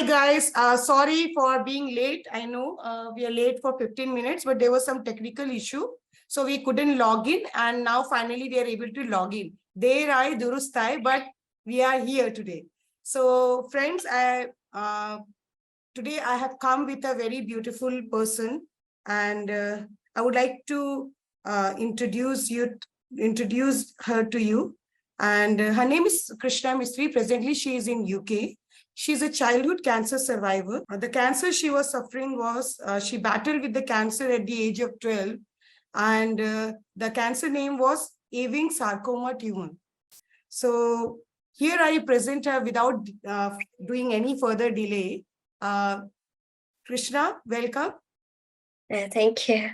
Hi guys, sorry for being late. I know we are late for 15 minutes, but there was some technical issue. So we couldn't log in, and now finally we are able to log in. There I durustai, but we are here today. So friends, today I have come with a very beautiful person, and I would like to introduce her to you. And her name is Krishna Mistry. Presently, she is in UK. She's a childhood cancer survivor. The cancer she was suffering was, she battled with the cancer at the age of 12, and the cancer name was Ewing sarcoma tumor. So here I present her without doing any further delay. Krishna, welcome. Thank you.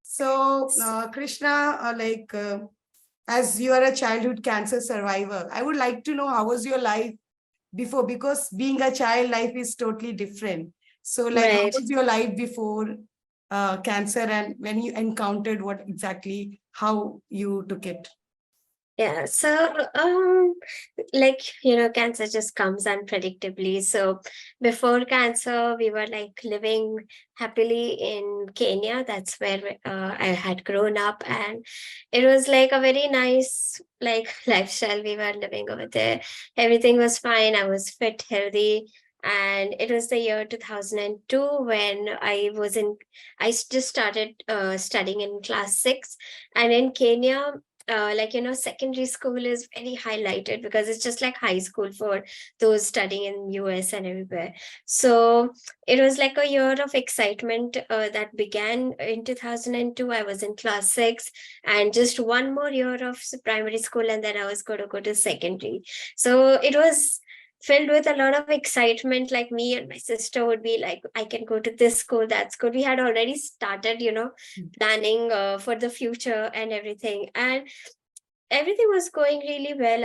So Krishna, as you are a childhood cancer survivor, I would like to know how was your life before, because being a child, life is totally different. So like, how was your life before cancer, and when you encountered what exactly, how you took it? Yeah, so cancer just comes unpredictably. So before cancer, we were like living happily in Kenya. That's where I had grown up, and it was like a very nice lifestyle we were living over there. Everything was fine. I was fit, healthy. And it was the year 2002 when I just started studying in class 6. And in Kenya, secondary school is very highlighted because it's just like high school for those studying in US and everywhere. So it was like a year of excitement that began in 2002. I was in class 6, and just one more year of primary school, and then I was going to go to secondary. So it was filled with a lot of excitement. Like, me and my sister would be like, I can go to this school, that school. We had already started planning for the future and everything, and everything was going really well.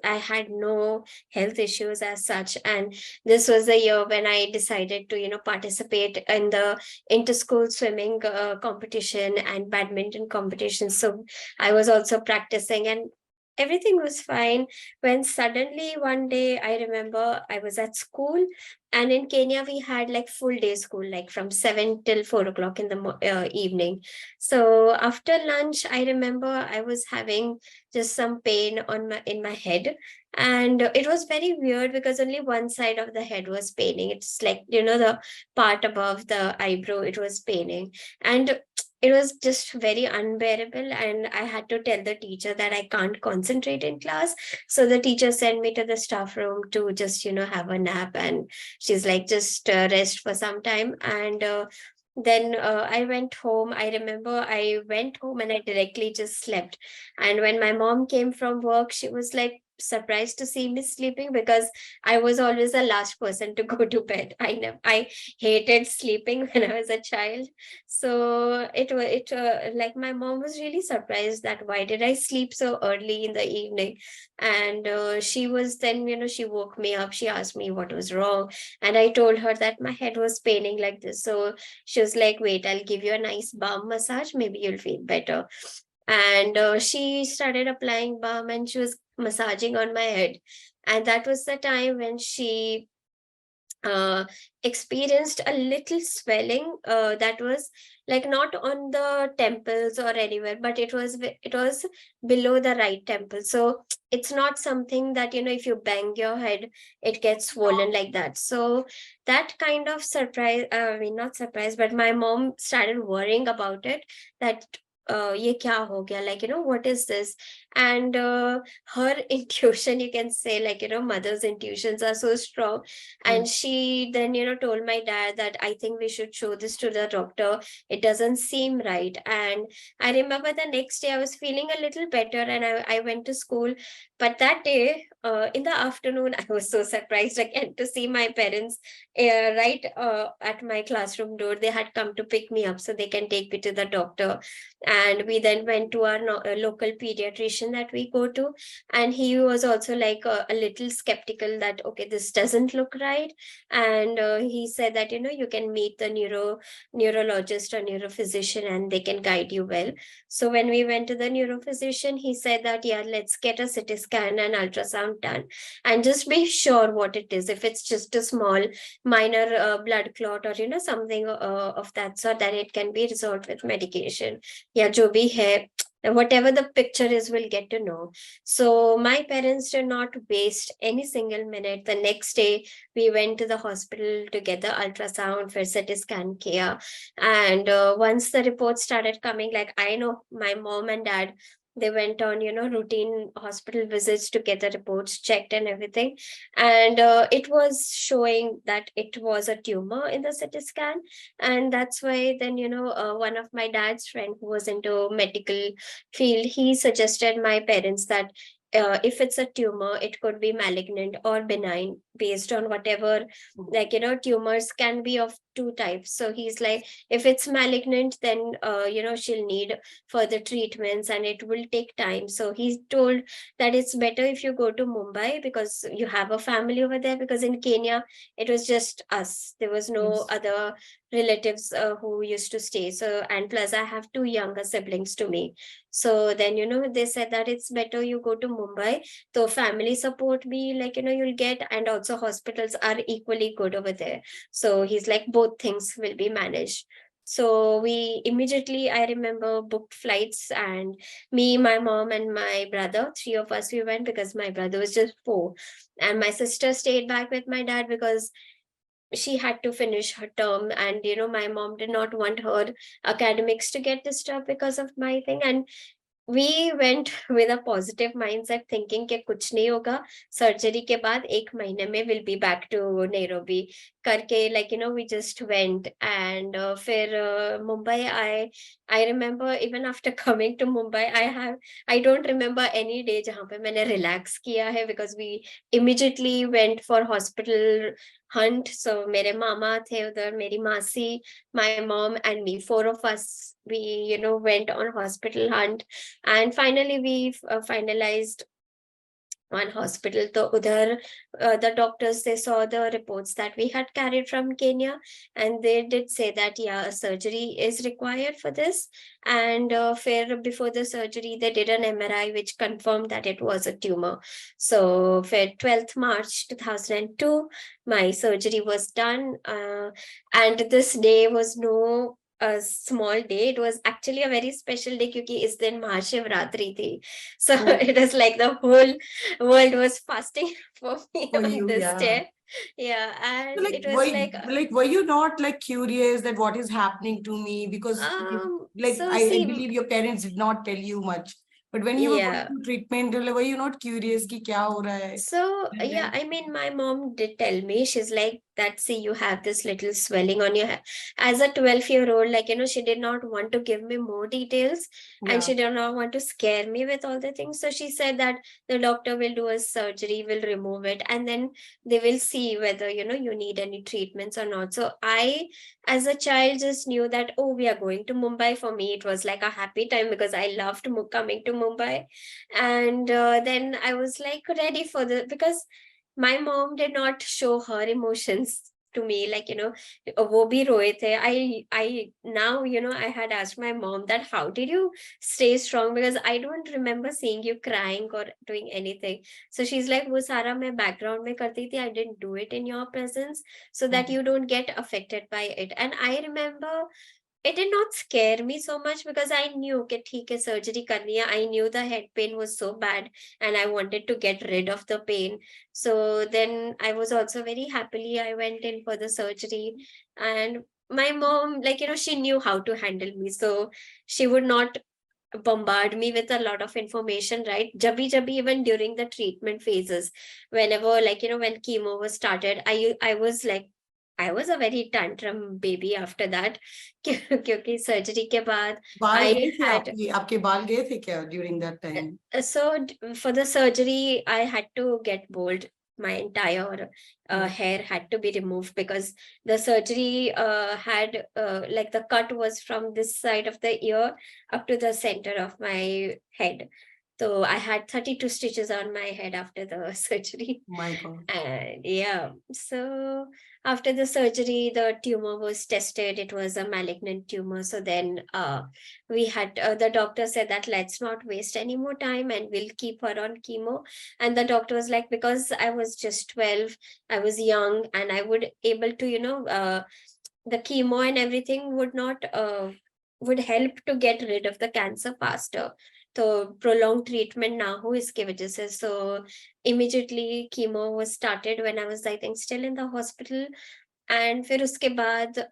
I had no health issues as such, and this was the year when I decided to participate in the inter-school swimming competition and badminton competition. So I was also practicing, and everything was fine, when suddenly one day, I remember I was at school, and in Kenya we had like full day school, like from 7 till 4 o'clock in the evening. So after lunch, I remember I was having just some pain in my head, and it was very weird because only one side of the head was paining. It's like, the part above the eyebrow, it was paining, and it was just very unbearable, and I had to tell the teacher that I can't concentrate in class. So the teacher sent me to the staff room to just have a nap, and she's like, just rest for some time. And then I went home. I remember I went home and I directly just slept. And when my mom came from work, she was like surprised to see me sleeping, because I was always the last person to go to bed. I hated sleeping when I was a child. So like, my mom was really surprised that why did I sleep so early in the evening. And she was then, she woke me up. She asked me what was wrong, and I told her that my head was paining like this. So she was like, wait, I'll give you a nice balm massage, maybe you'll feel better. And she started applying balm, and she was massaging on my head. And that was the time when she uh, experienced a little swelling that was like not on the temples or anywhere, but it was below the right temple. So it's not something that, if you bang your head, it gets swollen like that. So that kind of surprise, I mean, not surprise, but my mom started worrying about it, that ye kya ho gaya, like, what is this? And her intuition, you can say, like, mother's intuitions are so strong. And she then, told my dad that I think we should show this to the doctor. It doesn't seem right. And I remember the next day I was feeling a little better, and I went to school. But that day, in the afternoon, I was so surprised again to see my parents right at my classroom door. They had come to pick me up so they can take me to the doctor. And we then went to our local pediatrician that we go to, and he was also like a little skeptical that, okay, this doesn't look right. And he said that, you can meet the neurologist or neurophysician, and they can guide you well. So when we went to the neurophysician, he said that, yeah, let's get a CT scan and ultrasound ultrasound done and just be sure what it is. If it's just a small minor blood clot or something of that sort, then it can be resolved with medication. Yeah, jo bhi hai, whatever the picture is, we'll get to know. So my parents did not waste any single minute. The next day, we went to the hospital to get the ultrasound for CT scan care. And once the reports started coming, like I know my mom and dad, they went on routine hospital visits to get the reports checked and everything, and it was showing that it was a tumor in the CT scan. And that's why then one of my dad's friend who was into medical field, he suggested my parents that if it's a tumor, it could be malignant or benign based on whatever, like tumors can be of two types. So he's like, if it's malignant, then she'll need further treatments and it will take time. So he told that it's better if you go to Mumbai because you have a family over there, because in Kenya it was just us, there was no Yes. other relatives who used to stay. So, and plus I have two younger siblings to me. So then they said that it's better you go to Mumbai, so family support be like you'll get, and also hospitals are equally good over there. So he's like, both things will be managed. So we immediately, I remember, booked flights, and me, my mom, and my brother, three of us, we went because my brother was just 4. And my sister stayed back with my dad because she had to finish her term, and my mom did not want her academics to get disturbed because of my thing. And we went with a positive mindset thinking कि कुछ नहीं होगा, surgery के बाद 1 महीने में we'll be back to Nairobi करके, like we just went. And फिर Mumbai, I remember even after coming to Mumbai, I don't remember any day जहाँ पे मैंने relax किया है, because we immediately went for hospital hunt. So मेरे मामा थे उधर, मेरी मासी, my mom and me, 4 of us, we went on hospital hunt. And finally we finalized one hospital. So udhar the doctors, they saw the reports that we had carried from Kenya, and they did say that yeah, a surgery is required for this. And fair before the surgery, they did an MRI which confirmed that it was a tumor. So fair 12th March 2002, my surgery was done, and this day was no a small day. It was actually a very special day क्योंकि इस दिन महाशिवरात्रि थी. So Oh, it was like the whole world was fasting for me for on you, this yeah. day. Yeah, So, and like, it was like were you not like curious that what is happening to me? Because like so I see, believe your parents did not tell you much. But when you were going yeah. through treatment, like, were you not curious कि क्या हो रहा है? So, And yeah, then, I mean, my mom did tell me, she's like, that, see, you have this little swelling on your head. As a 12-year-old, like, she did not want to give me more details, and yeah. she did not want to scare me with all the things. So she said that the doctor will do a surgery, will remove it, and then they will see whether, you need any treatments or not. So I, as a child, just knew that, oh, we are going to Mumbai. For me, it was like a happy time because I loved coming to Mumbai. And then I was like ready for the, because my mom did not show her emotions to me, like wo bhi roye the. I now I had asked my mom that how did you stay strong, because I don't remember seeing you crying or doing anything. So she's like, wo sara main background mein karti thi, I didn't do it in your presence so that Mhm. you don't get affected by it. And I remember it did not scare me so much because I knew that theek hai, surgery karni hai. I knew the head pain was so bad and I wanted to get rid of the pain. So then I was also very happily, I went in for the surgery. And my mom, like, she knew how to handle me. So she would not bombard me with a lot of information, right? Jabbi, even during the treatment phases, whenever, like, when chemo was started, I was like, I was a very tantrum baby after that. क्योंकि surgery के बाद बाल I गए थे had आपके आपके बाल गए थे क्या during that time? for the surgery, I had to get bald. My entire Oh, hair had to be removed because the surgery had like the cut was from this side of the ear up to the center of my head. So I had 32 stitches on my head after the surgery. My God. And yeah, so after the surgery, the tumor was tested. It was a malignant tumor. So then we had, the doctor said that let's not waste any more time and we'll keep her on chemo. And the doctor was like, because I was just 12, I was young and I would able to, the chemo and everything would not, would help to get rid of the cancer faster. तो prolonged treatment ना हो इसके वजह से, so immediately chemo was started when I was, I think, still in the hospital. And फिर उसके बाद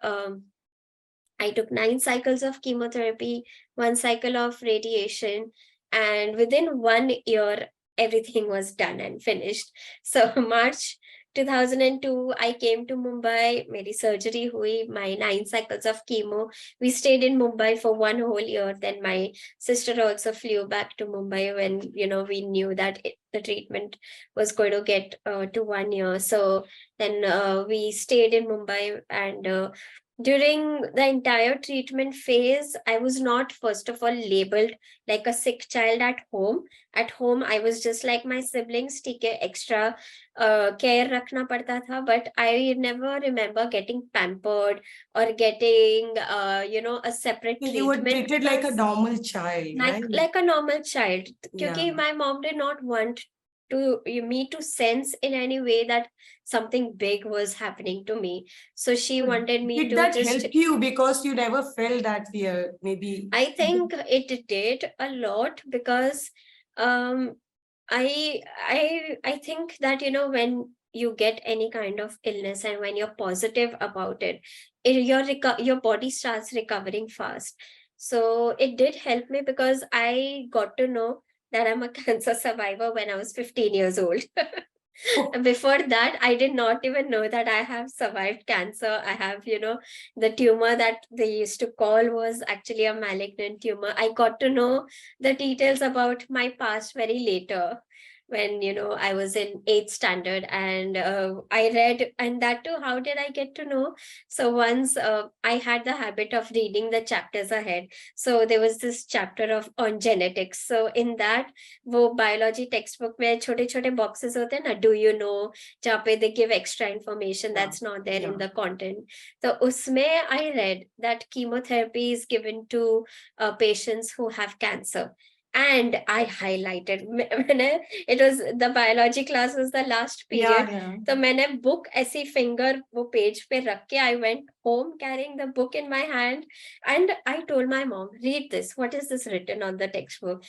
I took 9 cycles of chemotherapy, 1 cycle of radiation, and within 1 year, everything was done and finished. So March 2002, I came to Mumbai. मेरी surgery हुई. My 9 cycles of chemo. We stayed in Mumbai for 1 whole year. Then my sister also flew back to Mumbai when we knew that the treatment was going to get to 1 year. So then we stayed in Mumbai, and during the entire treatment phase, I was not, first of all, labeled like a sick child at home. At home, I was just like my siblings, ठीक है, extra care रखना पड़ता था, but I never remember getting pampered or getting, a separate You were treatment, treated like a because normal child, right? like a normal child, Yeah. क्योंकि my mom did not want to me to sense in any way that something big was happening to me. So she But wanted me did to that just, help you because you never felt that fear? Maybe. I think it did a lot, because um I think that when you get any kind of illness and when you're positive about it, your body starts recovering fast. So it did help me, because I got to know that I'm a cancer survivor when I was 15 years old. Oh, Before that, I did not even know that I have survived cancer. I have, the tumor that they used to call was actually a malignant tumor. I got to know the details about my past very later, when I was in 8th standard, and I read. And that too, how did I get to know? So once I had the habit of reading the chapters ahead. So there was this chapter of on genetics. So in that, वो biology textbook में छोटे छोटे boxes होते हैं ना, do you know, जहाँ पे they give extra information yeah. that's not there Yeah. in the content. So उसमें I read that chemotherapy is given to patients who have cancer. And I highlighted, it was the biology class was the last Yeah, period. yeah. तो मैंने book ऐसी finger वो page पे रख के, I went home carrying the book in my hand, and I told my mom, read this. What is this written on the textbook?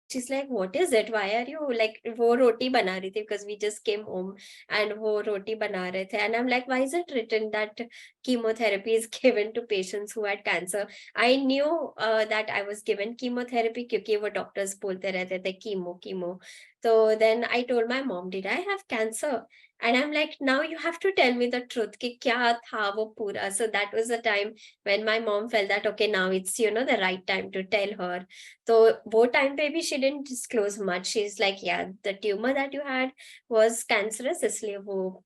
She's like, what is it? Why are you like, वो रोटी बना रही थी, because we just came home and वो रोटी बना रहे थे. And I'm like, why is it written that chemotherapy is given to patients who had cancer? I knew that I was given chemotherapy क्योंकि वो doctors बोलते रहते थे chemo. So then I told my mom, did I have cancer? And I'm like, now you have to tell me the truth कि क्या था वो पूरा. So that was the time when my mom felt that, okay, now it's, the right time to tell her. So वो time पे भी she didn't disclose much. She's like, yeah, the tumor that you had was cancerous, इसलिए वो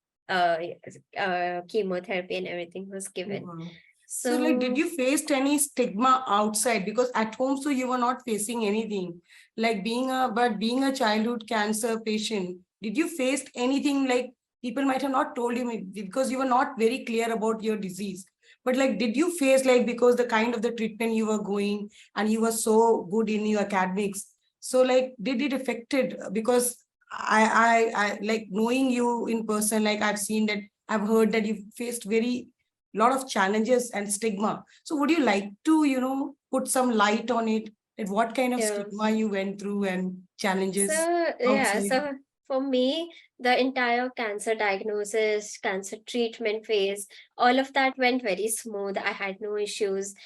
chemotherapy and everything was given. Wow. So, So did you face any stigma outside? Because at home, so you were not facing anything. Like being a childhood cancer patient, did you face anything like people might have not told you because you were not very clear about your disease? But did you face because the kind of the treatment you were going and you were so good in your academics? So, did it affected? Because I like knowing you in person, I've seen that, I've heard that you faced very lot of challenges and stigma. So would you like to, put some light on it? That what kind of yeah. stigma you went through and challenges So yeah, outside? so for me, the entire cancer diagnosis, cancer treatment phase, all of that went very smooth. I had no issues.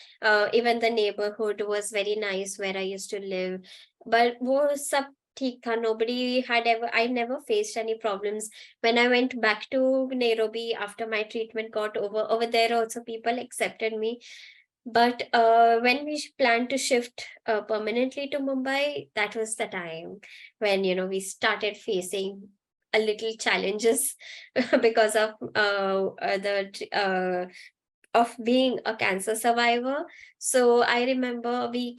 Even the neighborhood was very nice where I used to live. But वो सब ठीक था. Nobody had ever, I never faced any problems. When I went back to Nairobi after my treatment got over there also people accepted me. But when we planned to shift permanently to Mumbai, that was the time when we started facing a little challenges because of the of being a cancer survivor. So I remember we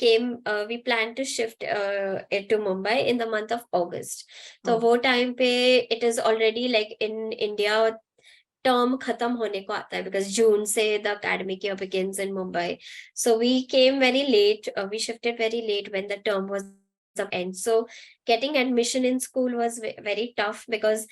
planned to shift it to Mumbai in the month of August. So Oh, वो time पे it is already like in India term खत्म होने को आता है because June से the academic year begins in Mumbai. So we came very late. We shifted very late when the term was up end. So getting admission in school was very tough because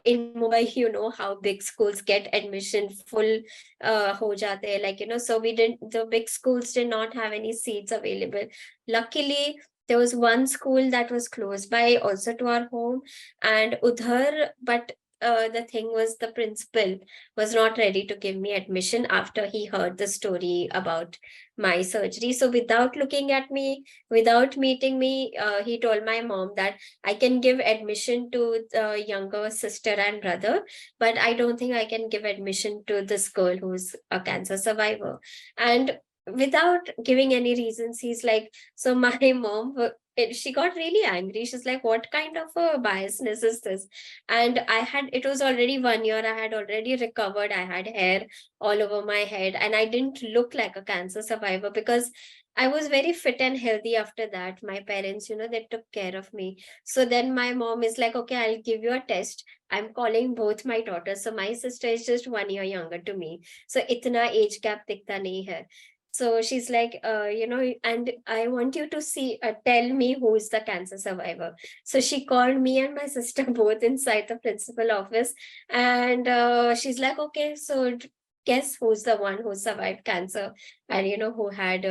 in Mumbai, you know how big schools get admission full ho jate hai. Like, you know, so the big schools did not have any seats available. Luckily, there was one school that was close by also to our home and udhar, but the thing was the principal was not ready to give me admission after he heard the story about my surgery. So without looking at me, without meeting me, he told my mom that I can give admission to the younger sister and brother, but I don't think I can give admission to this girl who's a cancer survivor. And without giving any reasons, he's like, so my mom, she got really angry. She's like, what kind of a biasness is this? And it was already 1 year, I had already recovered, I had hair all over my head, and I didn't look like a cancer survivor because I was very fit and healthy after that. My parents, you know, they took care of me. So then my mom is like, okay, I'll give you a test. I'm calling both my daughters. So my sister is just 1 year younger to me. So itna age gap dikta nahi hai. So she's like, you know, and I want you to tell me who is the cancer survivor. So she called me and my sister both inside the principal office. And she's like, okay, so guess who's the one who survived cancer and, you know, who had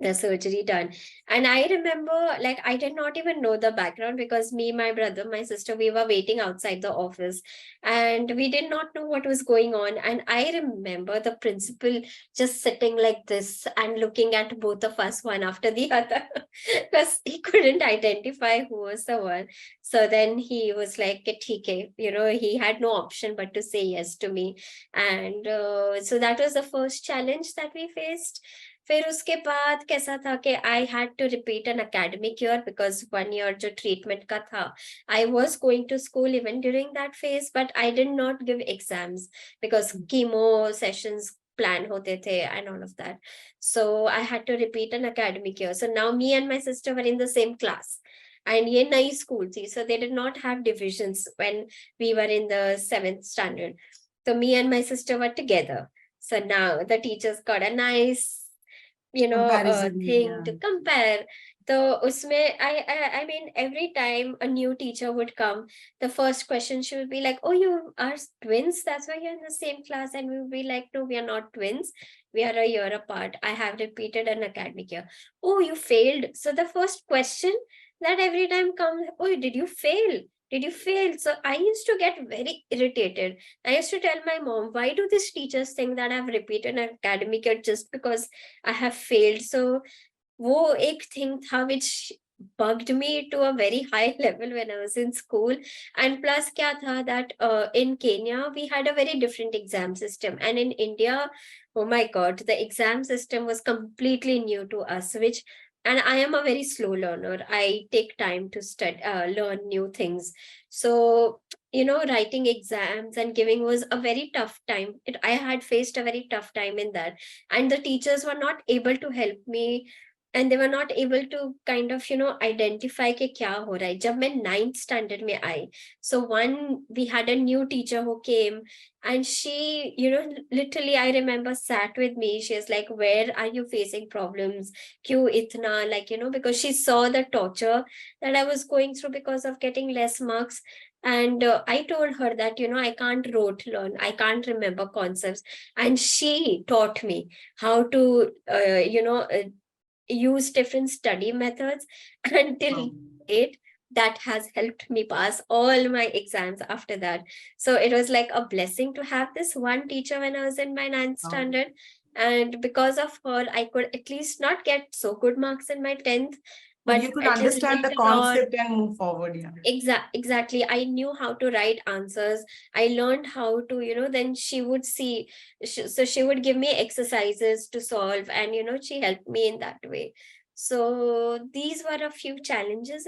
the surgery done. And I remember, like, I did not even know the background because me, my brother, my sister, we were waiting outside the office and we did not know what was going on. And I remember the principal just sitting like this and looking at both of us one after the other because he couldn't identify who was the one. So then he was like, "ठीक है," you know, he had no option but to say yes to me. And so that was the first challenge that we faced. फिर उसके बाद कैसा था कि I had to repeat an academic year because 1 year जो treatment का था I was going to school even during that phase but I did not give exams because chemo sessions plan hote the and all of that. So I had to repeat an academic year. So now me and my sister were in the same class. And ye nahi school thi, so they did not have divisions when we were in the 7th standard. So me and my sister were together. So now the teachers got a nice comparison. thing Yeah. to compare. So usme, I mean, every time a new teacher would come, the first question she would be like, "Oh, you are twins. That's why you're in the same class." And we would be like, "No, we are not twins. We are a year apart. I have repeated an academic year." "Oh, you failed." So the first question that every time comes, "Oh, did you fail? Did you fail?" So I used to get very irritated. I used to tell my mom, why do these teachers think that I've repeated an academic year just because I have failed? So वो एक thing था which bugged me to a very high level when I was in school. And plus क्या था that in Kenya we had a very different exam system, and in India, oh my god, the exam system was completely new to us, which and I am a very slow learner. I take time to learn new things. So writing exams and giving was a very tough time. I had faced a very tough time in that, and the teachers were not able to help me, and they were not able to kind of identify कि क्या हो रहा है. जब मैं 9th standard में आई, so we had a new teacher who came, and she literally, I remember, sat with me. She was like, where are you facing problems, क्यों इतना, like because she saw the torture that I was going through because of getting less marks. And I told her that I can't rote learn, I can't remember concepts, and she taught me how to use different study methods until date. That has helped me pass all my exams after that. So it was like a blessing to have this one teacher when I was in my 9th standard. And because of her, I could at least not get so good marks in my 10th, But but you could at least understand the later on, concept and move forward. Yeah. exactly, I knew how to write answers. I learned how to then she would see, so she would give me exercises to solve, and she helped me in that way. So these were a few challenges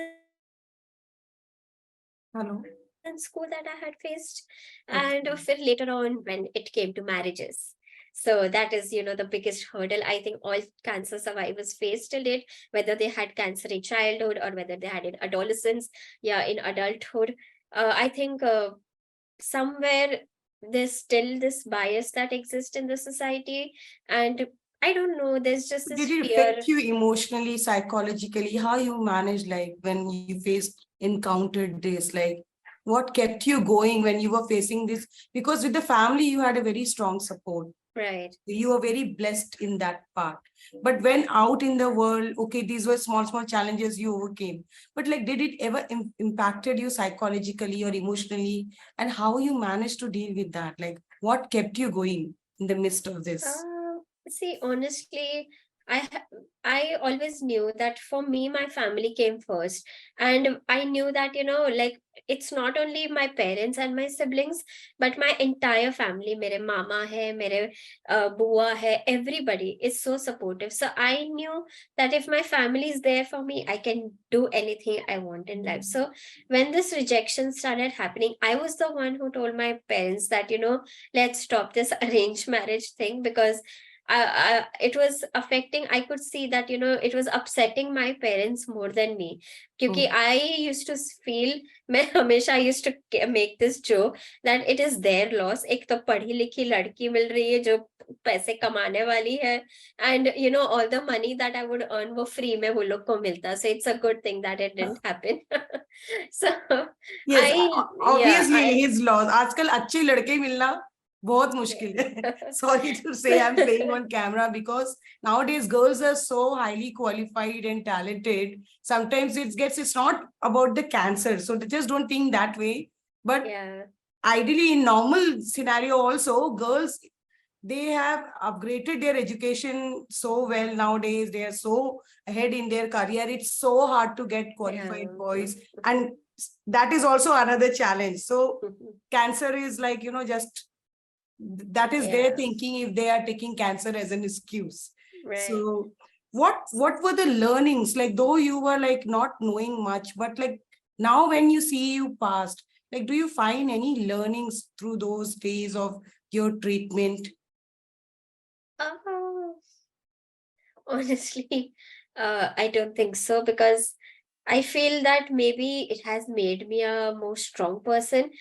Hello. in school that I had faced. Okay. And later on, when it came to marriages, So that is, the biggest hurdle I think all cancer survivors face till date, whether they had cancer in childhood or whether they had in adolescence, yeah, in adulthood. I think somewhere there's still this bias that exists in the society, and I don't know, there's just this Did it fear. affect you emotionally, psychologically? How you managed, like when you encountered this? Like, what kept you going when you were facing this? Because with the family, you had a very strong support. Right. You were very blessed in that part. But when out in the world, okay, these were small challenges you overcame. But like, did it ever impacted you psychologically or emotionally? And how you managed to deal with that? Like, what kept you going in the midst of this? See, honestly, I always knew that for me, my family came first, and I knew that like it's not only my parents and my siblings, but my entire family. मेरे मामा है, मेरे बुआ है, everybody is so supportive. So I knew that if my family is there for me, I can do anything I want in life. So when this rejection started happening, I was the one who told my parents that let's stop this arranged marriage thing, because it was affecting. I could see that it was upsetting my parents more than me, क्योंकि I used to feel, मैं हमेशा I used to make this joke that it is their loss. एक तो पढ़ी लिखी लड़की मिल रही है जो पैसे कमाने वाली है, and all the money that I would earn वो free में वो लोग को मिलता, so it's a good thing that it didn't happen. So Yes, yeah, obviously his loss. आजकल अच्छे लड़के मिलना बहुत मुश्किल है. Sorry to say, I'm saying on camera, because nowadays girls are so highly qualified and talented. Sometimes it's not about the cancer, so they just don't think that way. But yeah, ideally, in normal scenario also, girls, they have upgraded their education so well nowadays. They are so ahead in their career. It's so hard to get qualified yeah. boys, and that is also another challenge. So cancer is like, just that is their Yeah, thinking if they are taking cancer as an excuse. right. So what were the learnings, like, though you were like not knowing much, but like now when you see you past, like, do you find any learnings through those days of your treatment? Uh, Honestly, I don't think so, because I feel that maybe it has made me a more strong person.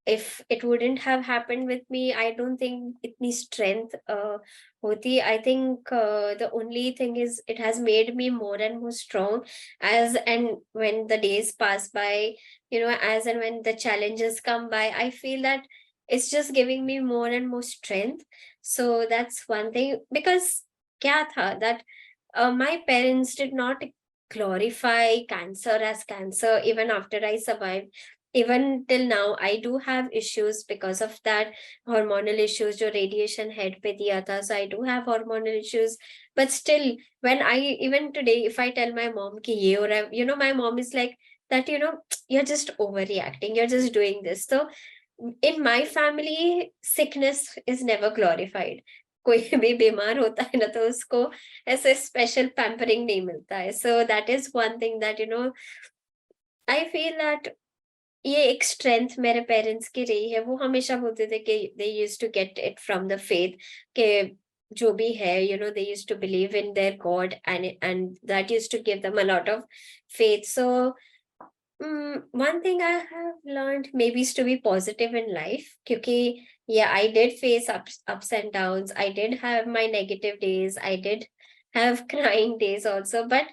If it wouldn't have happened with me, I don't think itni strength hoti. I think the only thing is it has made me more and more strong, as and when the days pass by, as and when the challenges come by, I feel that it's just giving me more and more strength. So that's one thing, because क्या था that my parents did not glorify cancer as cancer even after I survived. Even till now, I do have issues because of that hormonal issues. जो radiation head पे दिया था, so I do have hormonal issues. But still, when even today, if I tell my mom कि ये हो रहा है, my mom is like that. You're just overreacting. You're just doing this. So in my family, sickness is never glorified. कोई भी बीमार होता है ना, तो उसको ऐसे स्पेशल पैम्परिंग नहीं मिलता है. So that is one thing that I feel that ये एक स्ट्रेंथ मेरे पेरेंट्स की रही है. वो हमेशा बोलते थे कि they used to get it from the faith, कि जो भी है they used to believe in their god, and that used to give them a lot of faith. So one thing I have learned maybe is to be positive in life. Because yeah, I did face ups and downs. I did have my negative days. I did have crying days also. But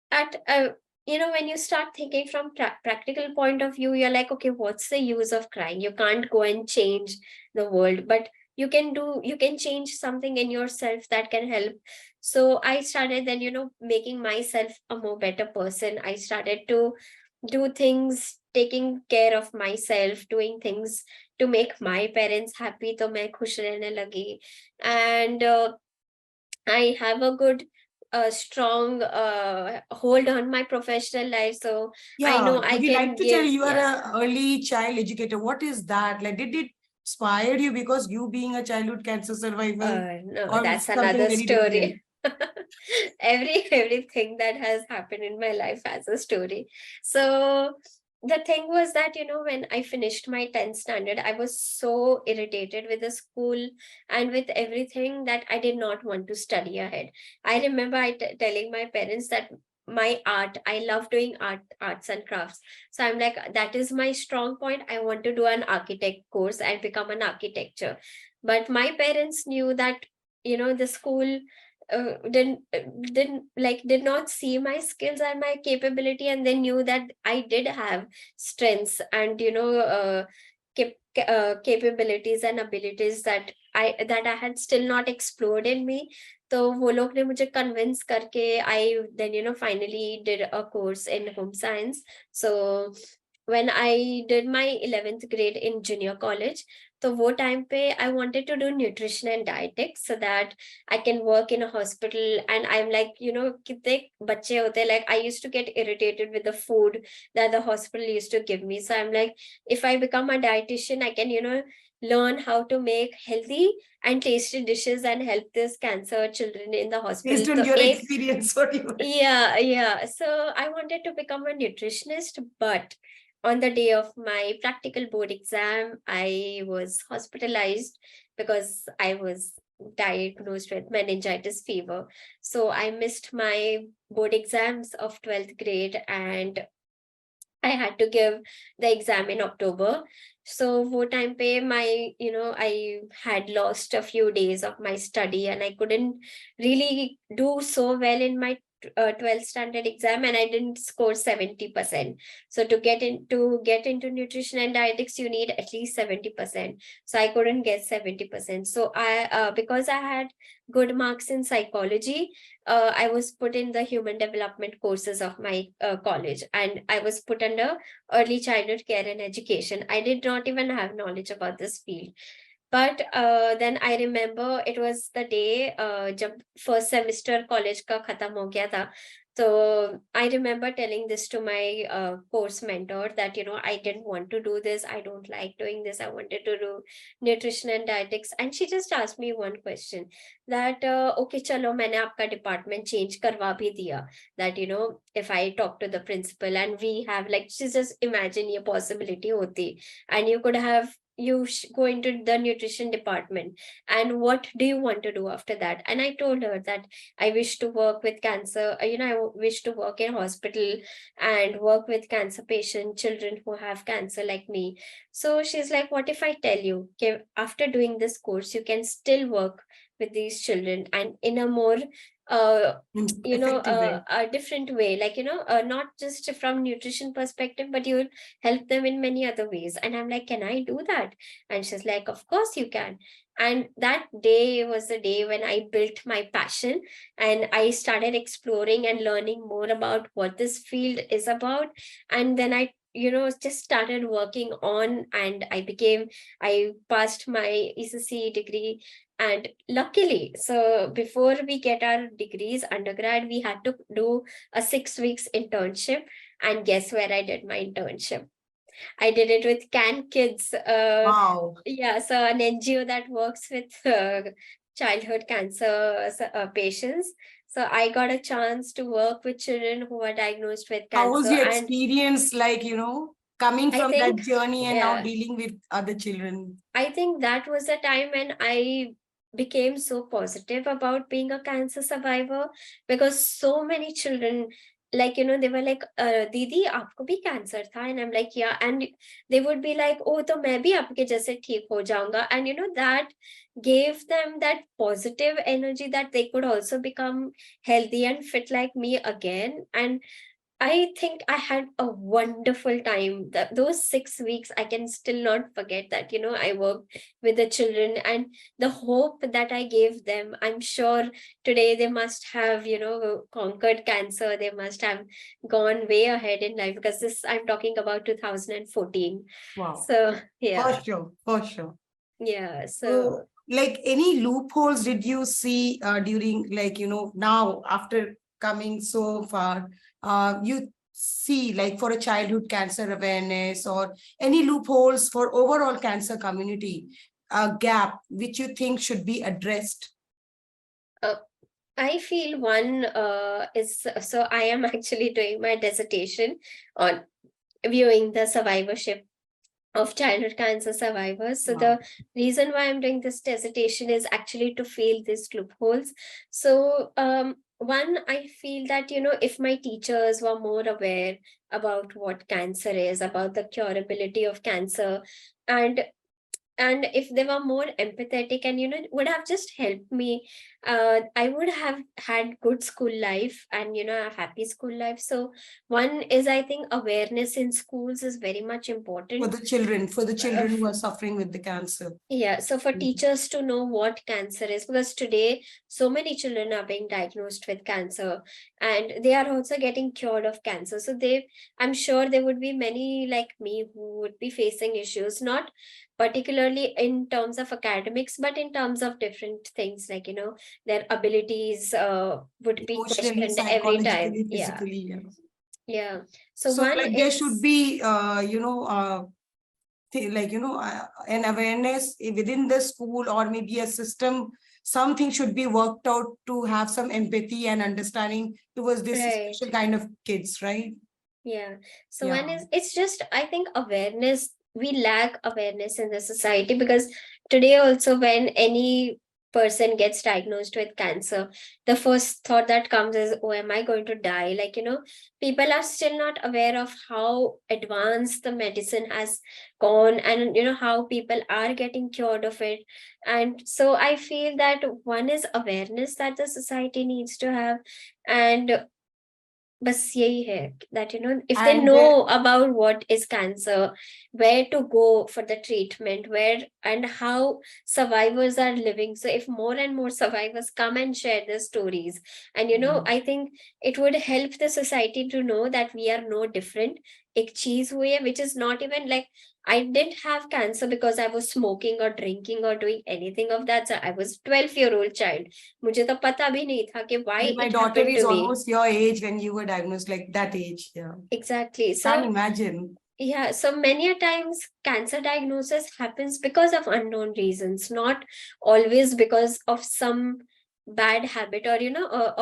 at when you start thinking from practical point of view, you're like, okay, what's the use of crying? You can't go and change the world, but you can change something in yourself that can help. So I started then making myself a more better person. I started to do things, taking care of myself, doing things to make my parents happy, तो मैं खुश रहने लगी. And I have a good strong hold on my professional life, so I Yeah, know I would you like can to tell give. you are Yeah. a early child educator? What is that? Like, did it inspire you because you being a childhood cancer survivor, No, or that's something another very different? story. Everything that has happened in my life has a story. So the thing was that, when I finished my 10th standard, I was so irritated with the school and with everything that I did not want to study ahead. I remember telling my parents that my art, I love doing arts and crafts. So I'm like, that is my strong point. I want to do an architect course and become an architecture. But my parents knew that, the school did not see my skills and my capability, and they knew that I did have strengths and capabilities and abilities that I had still not explored in me. तो वो लोग ने मुझे convince करके I then finally did a course in home science. So when I did my 11th grade in junior college, तो वो time पे I wanted to do nutrition and dietetics so that I can work in a hospital. And I'm like, कितने बच्चे होते, like I used to get irritated with the food that the hospital used to give me. So I'm like, if I become a dietitian, I can, learn how to make healthy and tasty dishes and help this cancer children in the hospital. Based on So your experience, what you yeah. So I wanted to become a nutritionist, but on the day of my practical board exam, I was hospitalized because I was diagnosed with meningitis fever. So I missed my board exams of 12th grade, and I had to give the exam in October. So wo time pe I had lost a few days of my study, and I couldn't really do so well in my 12th standard exam, and I didn't score 70%. So to get into nutrition and dietetics, you need at least 70%. So I couldn't get 70%. So because I had good marks in psychology, I was put in the human development courses of my college, and I was put under early childhood care and education. I did not even have knowledge about this field. But then I remember it was the day जब first semester college का खत्म हो गया था. So I remember telling this to my course mentor that, I didn't want to do this. I don't like doing this. I wanted to do nutrition and dietetics. And she just asked me one question that, okay, chalo, मैंने आपका department change करवा भी दिया. That, if I talk to the principal and we have like, she just imagine ये possibility होती, and you could have go into the nutrition department, and what do you want to do after that? And I told her that I wish to work with cancer, I wish to work in hospital and work with cancer patient children who have cancer like me. So she's like, what if I tell you, okay, after doing this course you can still work with these children, and in a more effective way. a different way, like not just from nutrition perspective, but you'll help them in many other ways. And I'm like, can I do that? And she's like, of course you can. And that day was the day when I built my passion, and I started exploring and learning more about what this field is about. And then I just started working on, and I passed my ECC degree. And luckily, so before we get our degrees undergrad, we had to do a 6 weeks internship. And guess where I did my internship? I did it with Can Kids. Wow. Yeah, so an NGO that works with childhood cancer patients. So I got a chance to work with children who are diagnosed with cancer. How was your And experience, like, coming I from that think, journey and now yeah, dealing with other children? I think that was the time when I became so positive about being a cancer survivor, because so many children, like, they were like, Didi, aapko bhi cancer tha? And I'm like, yeah. And they would be like, oh, to main bhi aapke jaise theek ho jaunga. And, that gave them that positive energy that they could also become healthy and fit like me again. And I think I had a wonderful time. Those 6 weeks, I can still not forget that. I worked with the children, and the hope that I gave them. I'm sure today they must have, conquered cancer. They must have gone way ahead in life, because I'm talking about 2014. Wow. So, yeah. For sure. Yeah. So, like, any loopholes did you see during, like, now after coming so far, you see, like, for a childhood cancer awareness or any loopholes for overall cancer community, a gap which you think should be addressed? I feel one is, so I am actually doing my dissertation on viewing the survivorship of childhood cancer survivors. So Wow. the reason why I'm doing this dissertation is actually to fill these loopholes. So one, I feel that, if my teachers were more aware about what cancer is, about the curability of cancer, and if they were more empathetic and would have just helped me, I would have had good school life and a happy school life. So one is, I think, awareness in schools is very much important. For the uh, children who f- are suffering with the cancer. yeah, so for Mhm. teachers to know what cancer is, because today so many children are being diagnosed with cancer and they are also getting cured of cancer. So I'm sure there would be many like me who would be facing issues, not particularly in terms of academics, but in terms of different things, like, their abilities would be Emotionally, questioned every time. psychologically, Yeah. physically. Yeah. Yeah. So So, one like, there should is, be, an awareness within the school or maybe a system. Something should be worked out to have some empathy and understanding towards this right. special kind of kids, right? Yeah. So one Yeah. is, it's just, I think, awareness. We lack awareness in the society, because today also when any person gets diagnosed with cancer, the first thought that comes is, oh, am I going to die? Like, people are still not aware of how advanced the medicine has gone, and how people are getting cured of it. And so I feel that one is awareness that the society needs to have. And बस यही है that if they And know about what is cancer, where to go for the treatment, where and how survivors are living. So if more and more survivors come and share their stories, and I think it would help the society to know that we are no different. एक चीज हुई है which is not even like, I didn't have cancer because I was smoking or drinking or doing anything of that. So I was 12-year-old child. मुझे तो पता भी नहीं था कि why my it daughter happened is to me. almost your age when you were diagnosed, like that age. Yeah. Exactly. Can't So imagine. yeah, so many a times cancer diagnosis happens because of unknown reasons, not always because of some bad habit, or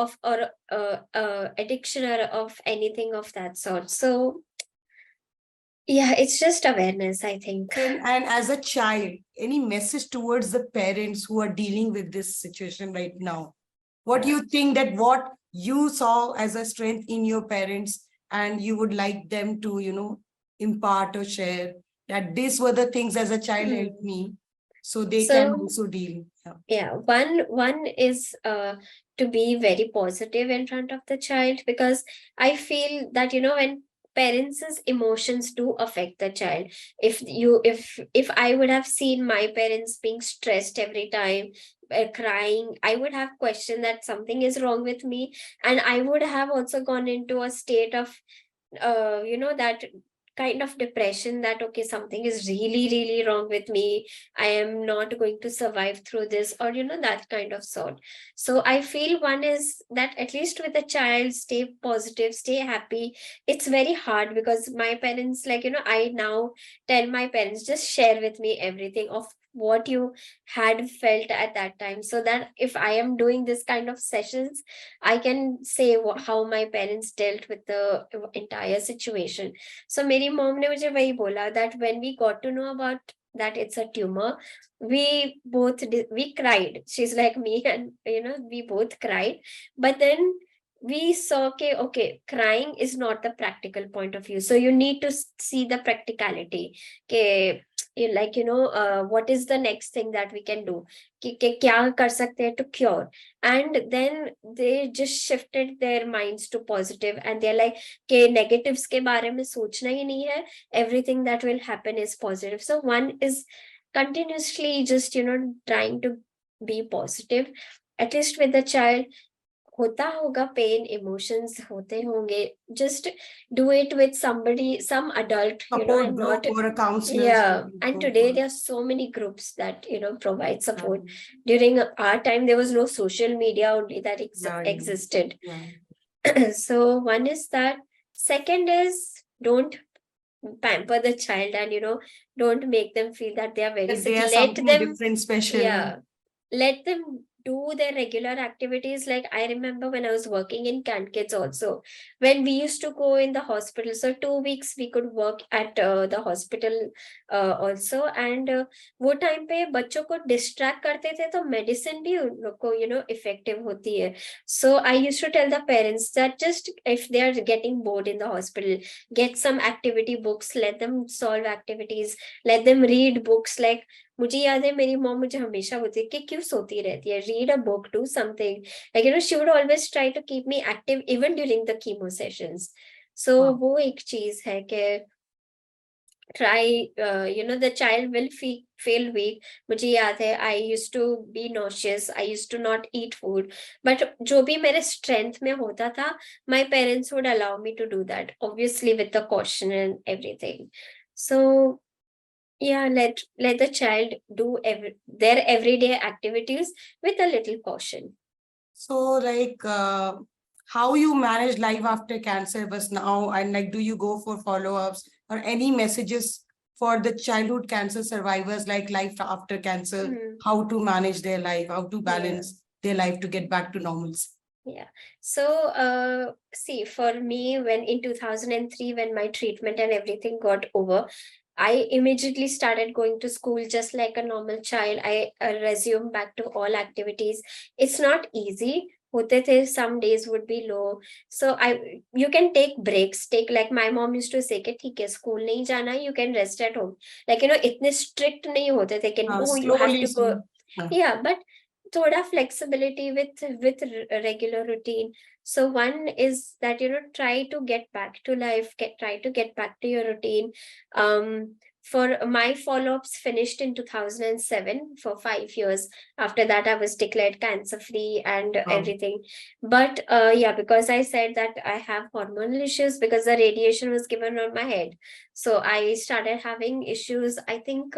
of or addiction or of anything of that sort. So yeah, it's just awareness, I think. And as a child, any message towards the parents who are dealing with this situation right now? What do you think that what you saw as a strength in your parents and you would like them to, impart or share that these were the things as a child Hmm. helped me, so they can So also deal. Yeah. yeah, one is to be very positive in front of the child, because I feel that when parents' emotions do affect the child. If I would have seen my parents being stressed every time, crying, I would have questioned that something is wrong with me, and I would have also gone into a state of that kind of depression, that okay, something is really really wrong with me, I am not going to survive through this, or that kind of sort. So I feel one is that at least with a child, stay positive, stay happy. It's very hard because my parents, like, I now tell my parents, just share with me everything of what you had felt at that time, so that if I am doing this kind of sessions, I can say how my parents dealt with the entire situation. So मेरी mom ने मुझे वही बोला that when we got to know about that it's a tumor, we cried. She's like me, and we both cried. But then we saw, okay, crying is not the practical point of view. So you need to see the practicality. Okay, like, what is the next thing that we can do? कि क्या कर सकते हैं to cure? And then they just shifted their minds to positive, and they're like कि negatives के बारे में सोचना ही नहीं है. Everything that will happen is positive. So one is continuously just trying to be positive, at least with the child. होता होगा pen, emotions होते होंगे, just do it with somebody, some adult, Support and group not. or a counselor's Yeah, and group. today there are so many groups that provide support. Yeah. During our time there was no social media, only that Yeah, existed. yeah. So one is that. Second is, don't pamper the child, and don't make them feel that they are very That sick. they are Let something them, different, special. yeah, let them do their regular activities. Like I remember when I was working in Can Kids also, when we used to go in the hospital, so 2 weeks we could work at the hospital also, and वो time पे बच्चों को distract करते थे तो medicine भी उन लोग को इफेक्टिव होती है. So I used to tell the parents that just if they are getting bored in the hospital, get some activity books, let them solve activities, let them read books. Like मुझे याद है मेरी mom मुझे हमेशा बोलती है कि क्यों सोती रहती है, read a book, do something. Like she would always try to keep me active even during the chemo sessions. So वो एक चीज है कि try, the child will feel weak. मुझे याद है I used to be nauseous, I used to not eat food, but जो भी मेरे strength में होता था, my parents would allow me to do that, obviously with the caution and everything. So yeah, let the child do their everyday activities with a little caution. So like how you manage life after cancer was now, and like do you go for follow-ups or any messages for the childhood cancer survivors, like life after cancer, how to manage their life, how to balance their life to get back to normalcy? Yeah. So, see, for me, when in 2003, when my treatment and everything got over, I immediately started going to school just like a normal child. I resumed back to all activities. It's not easy. होते थे, some days would be low. So you can take breaks. Take, like my mom used to say कि ठीक है school नहीं जाना, you can rest at home. Like इतने strict नहीं होते थे कि oh you have to go. Yeah, but thoda flexibility with regular routine. So one is that try to get back to life, try to get back to your routine. For my follow-ups finished in 2007 for 5 years. After that I was declared cancer free and everything. But yeah, because I said that I have hormonal issues because the radiation was given on my head, so I started having issues, I think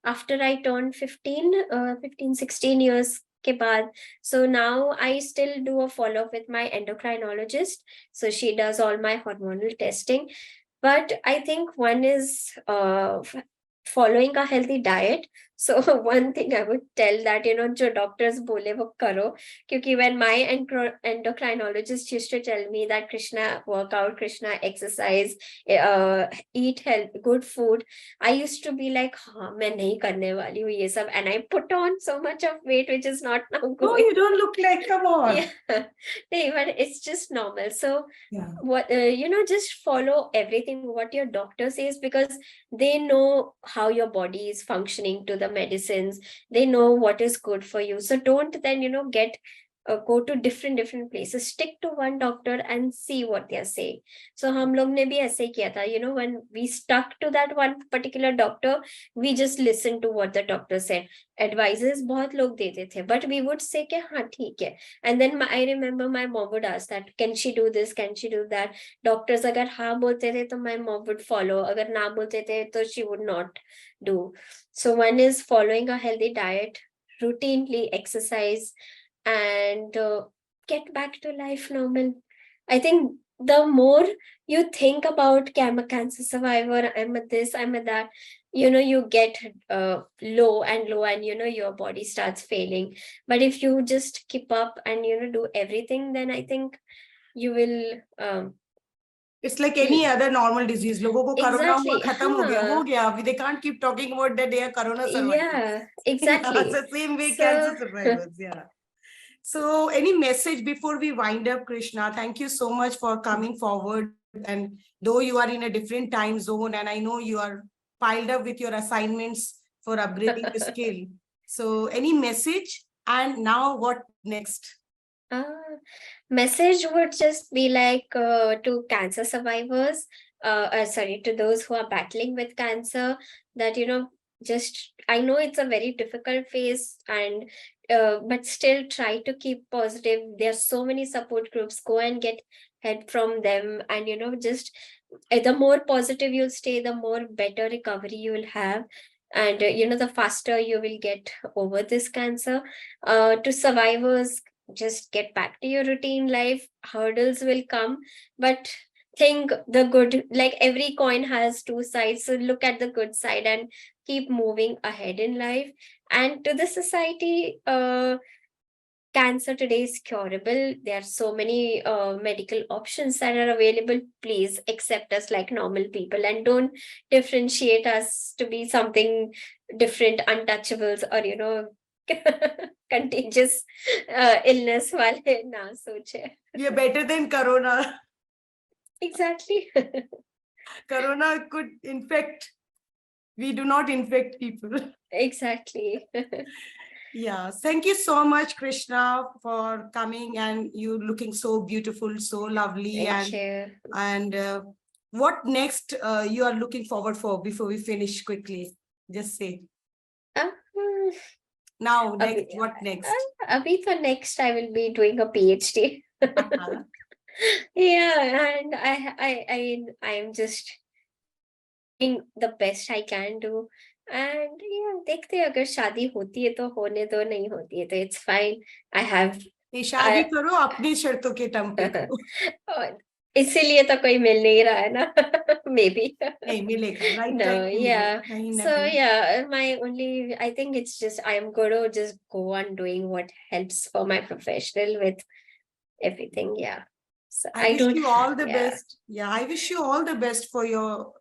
after I turned 16 years के बाद. So now I still do a follow-up with my endocrinologist. So she does all my hormonal testing. But I think one is following a healthy diet. So one thing I would tell that, जो doctors बोले वो करो. क्योंकि when my endocrinologist used to tell me that Krishna, work out, Krishna, exercise, eat health, good food, I used to be like, हाँ मैं नहीं करने वाली हूँ ये सब, and I put on so much of weight which is not now going. No, you don't look like, come on. Yeah, but it's just normal. So yeah. What just follow everything what your doctor says, because they know how your body is functioning to the medicines. They know what is good for you. So don't then get go to different places. Stick to one doctor and see what they are saying. So हम लोग ने भी ऐसे ही किया था. When we stuck to that one particular doctor, we just listened to what the doctor said. Advices बहुत लोग देते थे, but we would say कि हाँ ठीक है. And then I remember my mom would ask that, can she do this, can she do that? Doctors अगर हाँ बोलते थे तो my mom would follow. अगर ना बोलते थे तो she would not do. So one is following a healthy diet, routinely exercise, and get back to life normal. I think the more you think about I'm a cancer survivor, I'm a this, I'm a that, you get low and low, and your body starts failing. But if you just keep up and do everything, then I think you will it's like any other normal disease. लोगों को corona हुआ, खत्म हो गया, हाँ. हो गया. They can't keep talking about that they are corona survivors. Yeah, exactly. It's the same way cancer survivors. Yeah. So any message before we wind up, Krishna? Thank you so much for coming forward. And though you are in a different time zone, and I know you are piled up with your assignments for upgrading the skill. So any message? And now what next? Message would just be like to cancer survivors, sorry, to those who are battling with cancer, that just, I know it's a very difficult phase, and but still try to keep positive. There are so many support groups. Go and get help from them, and just the more positive you'll stay, the more better recovery you will have, and the faster you will get over this cancer. To survivors, just get back to your routine life. Hurdles will come, but think the good, like every coin has two sides, so look at the good side and keep moving ahead in life. And to the society, cancer today is curable. There are so many medical options that are available. Please accept us like normal people and don't differentiate us to be something different, untouchables, or contagious illness wale na soche. We are better than Corona. Exactly. Corona could infect. We do not infect people. Exactly. Yeah. Thank you so much, Krishna, for coming, and you looking so beautiful, so lovely. Thank you. And what next you are looking forward for before we finish quickly? Just say. Uh, Now, next, Abhi, what next? Abhi for next, I will be doing a PhD. Yeah, and I am just doing the best I can do. And yeah, देखते हैं, अगर शादी होती है तो होने दो, नहीं होती है तो it's fine. I have नहीं, शादी I करो अपनी शर्तों के दम पे करो. और इसीलिए तो कोई मिल नहीं रहा है ना. Maybe. नहीं मिलेगा, राइट No, टाइम पे मिलेगा yeah. कहीं ना So कहीं. yeah, my only, I think it's just I'm going to just go on doing what helps for my professional with everything. Yeah. So I I wish don't, you all the yeah. best. Yeah, I wish you all the best for your,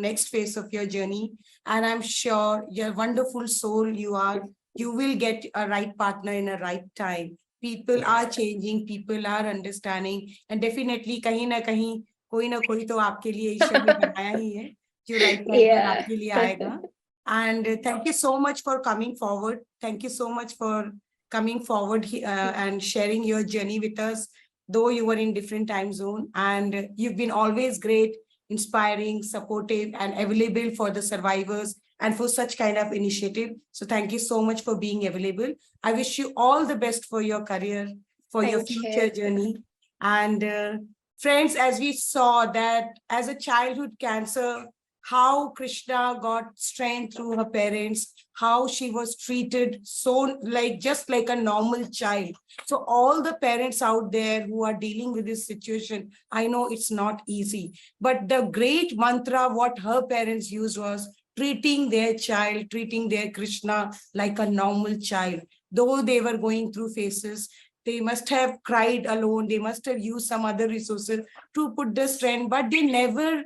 next phase of your journey. And I'm sure you're a wonderful soul you are. You will get a right partner in a right time. People are changing, people are understanding, and definitely kahin na koi to aapke liye ईश्वर ने बनाया ही है जो right time पर Yeah. आपके लिए आएगा. And thank you so much for coming forward. Thank you so much for coming forward and sharing your journey with us, though you were in different time zone, and you've been always great, inspiring, supportive, and available for the survivors and for such kind of initiative. So thank you so much for being available. I wish you all the best for your career, for your future journey. And friends, as we saw that as a childhood cancer, how Krishna got strength through her parents, how she was treated so just like a normal child. So all the parents out there who are dealing with this situation, I know it's not easy, but the great mantra what her parents used was treating their child, treating their Krishna like a normal child. Though they were going through phases, they must have cried alone, they must have used some other resources to put the strength, but they never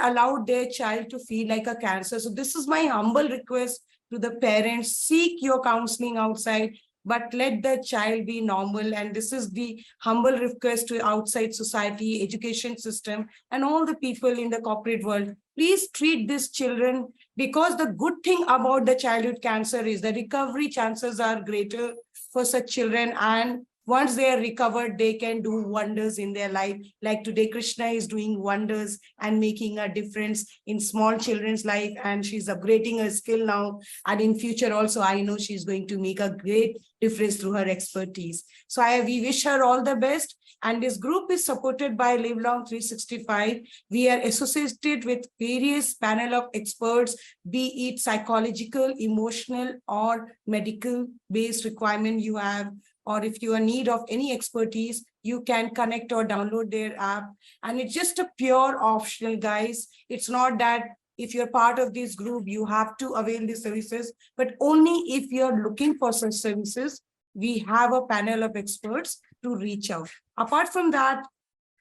allowed their child to feel like a cancer. So this is my humble request to the parents: seek your counseling outside, but let the child be normal. And this is the humble request to outside society, education system, and all the people in the corporate world. Please treat these children, because the good thing about the childhood cancer is the recovery chances are greater for such children, and once they are recovered, they can do wonders in their life. Like today, Krishna is doing wonders and making a difference in small children's life, and she's upgrading her skill now. And in future also, I know she's going to make a great difference through her expertise. So we wish her all the best. And this group is supported by Live Long 365. We are associated with various panel of experts, be it psychological, emotional, or medical based requirement you have, or if you are in need of any expertise, you can connect or download their app. And it's just a pure optional, guys. It's not that if you're part of this group, you have to avail the services, but only if you're looking for such services, we have a panel of experts to reach out. Apart from that,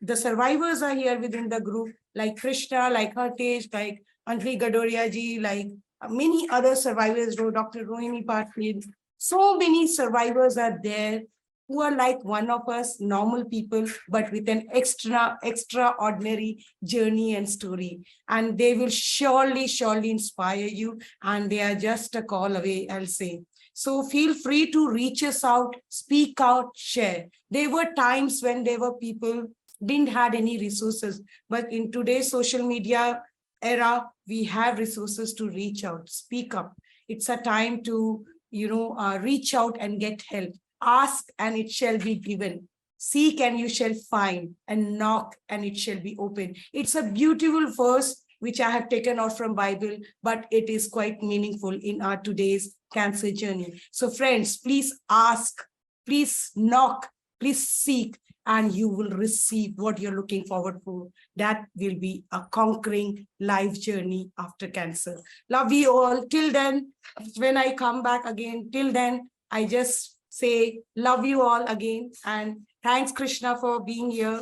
the survivors are here within the group, like Krishna, like Hartesh, like Anjali Gadoria ji, like many other survivors, Dr. Rohini Patil. So many survivors are there who are like one of us, normal people, but with an extraordinary journey and story. And they will surely inspire you. And they are just a call away, I'll say. So feel free to reach us out, speak out, share. There were times when there were people didn't had any resources, but in today's social media era, we have resources to reach out, speak up. It's a time to reach out and get help. Ask and it shall be given. Seek and you shall find, and knock and it shall be open. It's a beautiful verse which I have taken out from Bible, but it is quite meaningful in our today's cancer journey. So friends, please ask, please knock, please seek, and you will receive what you're looking forward for. That will be a conquering life journey after cancer. Love you all. Till then, when I come back again, till then, I just say love you all again. And thanks, Krishna, for being here.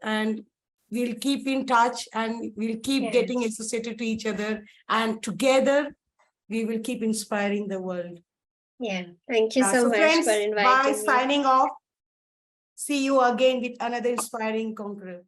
And we'll keep in touch and we'll keep getting Yes. associated to each other. And together, we will keep inspiring the world. Yeah. Thank you so So much friends, for bye, inviting me. signing off. See you again with another inspiring conqueror.